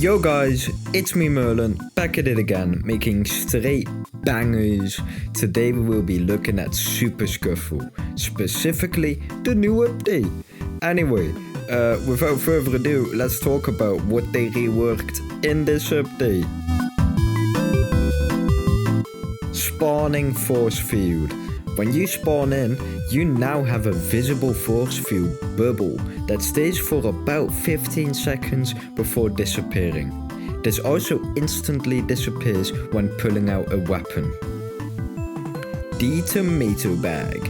Yo guys, it's me Merlin, back at it again, making straight bangers. Today we will be looking at Super Scuffle, specifically the new update. Anyway, without further ado, let's talk about what they reworked in this update. Spawning force field. When you spawn in, you now have a visible force field bubble that stays for about 15 seconds before disappearing. This also instantly disappears when pulling out a weapon. The tomato bag.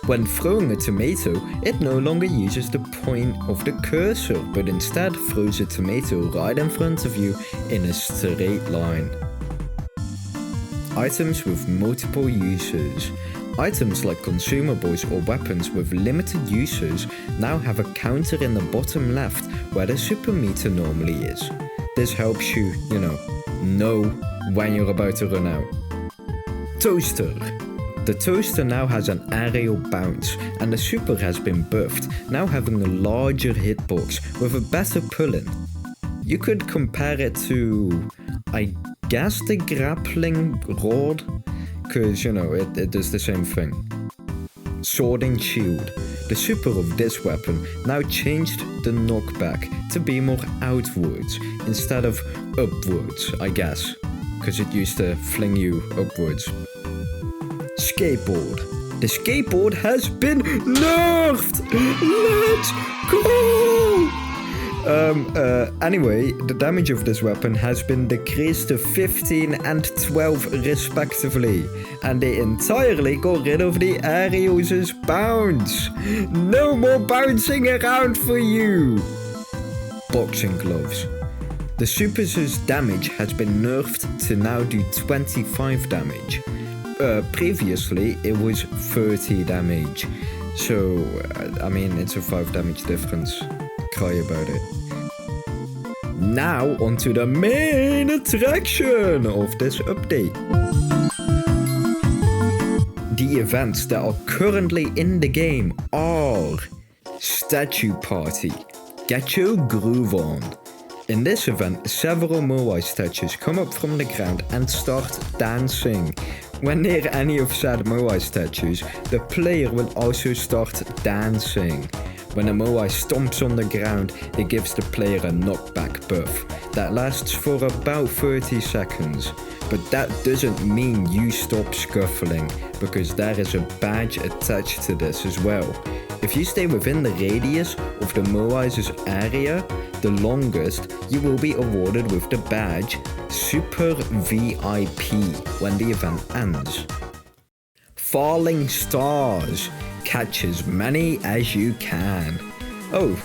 When throwing a tomato, it no longer uses the point of the cursor, but instead throws a tomato right in front of you in a straight line. Items with multiple uses. Items like consumables or weapons with limited uses now have a counter in the bottom left where the super meter normally is. This helps you, know when you're about to run out. Toaster. The toaster now has an aerial bounce and the super has been buffed, now having a larger hitbox with a better pull-in. You could compare it to, I guess, the grappling rod, because it does the same thing. Swording shield. The super of this weapon now changed the knockback to be more outwards instead of upwards, I guess, because it used to fling you upwards. Skateboard. The skateboard has been nerfed! Let's go! Anyway, the damage of this weapon has been decreased to 15 and 12 respectively, and they entirely got rid of the aerials' bounce. No more bouncing around for you! Boxing gloves. The super's damage has been nerfed to now do 25 damage. Previously, it was 30 damage, so, it's a 5 damage difference. Cry about it. Now onto the main attraction of this update. The events that are currently in the game are Statue Party. Get your groove on. In this event, several Moai statues come up from the ground and start dancing. When near any of said Moai statues, the player will also start dancing. When a Moai stomps on the ground, it gives the player a knockback buff that lasts for about 30 seconds. But that doesn't mean you stop scuffling, because there is a badge attached to this as well. If you stay within the radius of the Moai's area the longest, you will be awarded with the badge Super VIP when the event ends. Falling stars. Catch as many as you can. Oh,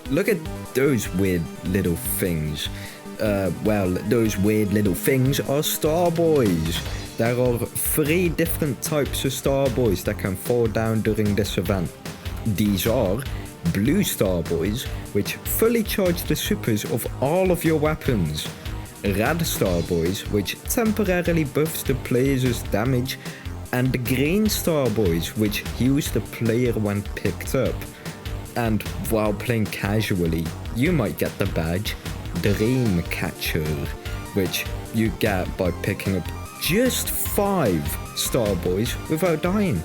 look at those weird little things. Those weird little things are star boys. There are 3 different types of star boys that can fall down during this event. These are blue star boys, which fully charge the supers of all of your weapons. Red star boys, which temporarily buffs the player's damage, and the green star boys, which heals the player when picked up. And while playing casually, you might get the badge Dream Catcher, which you get by picking up just 5 star boys without dying.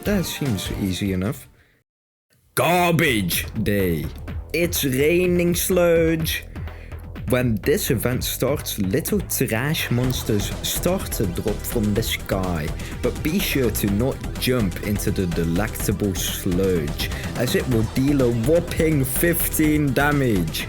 That seems easy enough. Garbage Day. It's raining sludge. When this event starts, little trash monsters start to drop from the sky, but be sure to not jump into the delectable sludge, as it will deal a whopping 15 damage.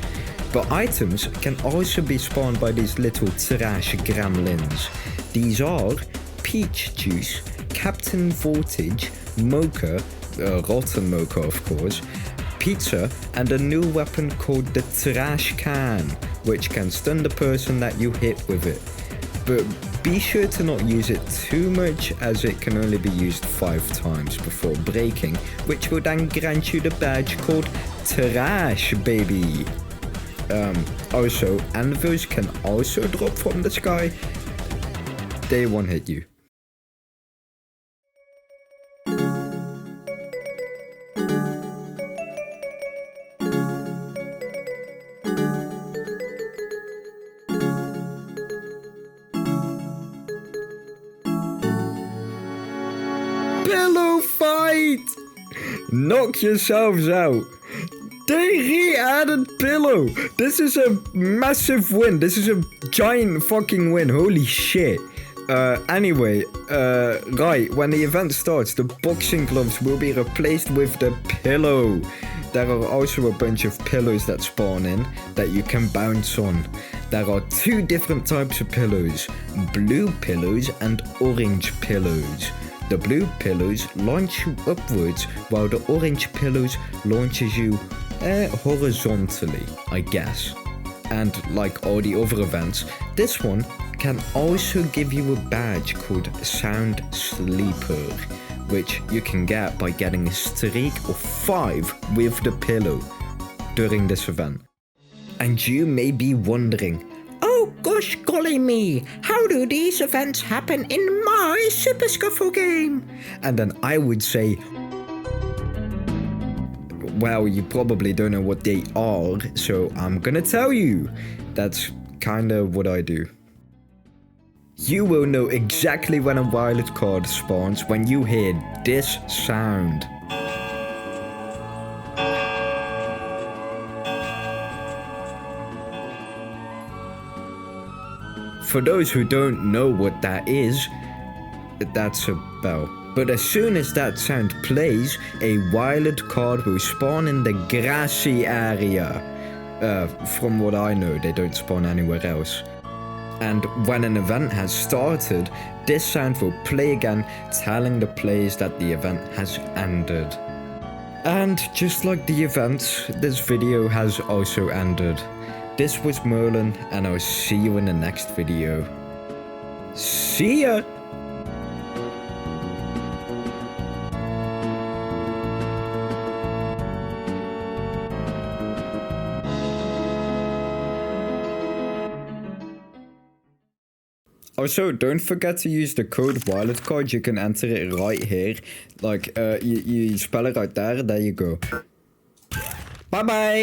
But items can also be spawned by these little trash gremlins. These are Peach Juice, Captain Voltage, Mocha, Rotten Mocha of course, Pizza, and a new weapon called the Trash Can, which can stun the person that you hit with it. But be sure to not use it too much, as it can only be used 5 times before breaking, which will then grant you the badge called Trash Baby. Also, anvils can also drop from the sky. They won't hit you. Knock yourselves out. They re-added pillow. This is a massive win. This is a giant fucking win. Holy shit. Anyway, right, when the event starts, the boxing gloves will be replaced with the pillow. There are also a bunch of pillows that spawn in that you can bounce on. There are 2 different types of pillows, blue pillows and orange pillows. The blue pillows launch you upwards, while the orange pillows launches you horizontally, I guess. And like all the other events, this one can also give you a badge called Sound Sleeper, which you can get by getting a streak of 5 with the pillow during this event. And you may be wondering, oh gosh golly me, how do these events happen in my Super Scuffle game? And then I would say, well, you probably don't know what they are, so I'm gonna tell you. That's kinda what I do. You will know exactly when a wildcard spawns when you hear this sound. For those who don't know what that is, that's a bell. But as soon as that sound plays, a wildcard will spawn in the grassy area. From what I know, they don't spawn anywhere else. And when an event has started, this sound will play again, telling the players that the event has ended. And just like the event, this video has also ended. This was Merlin, and I'll see you in the next video. See ya! Also, don't forget to use the code Wildcards. You can enter it right here. Like, you spell it right there. There you go. Bye-bye!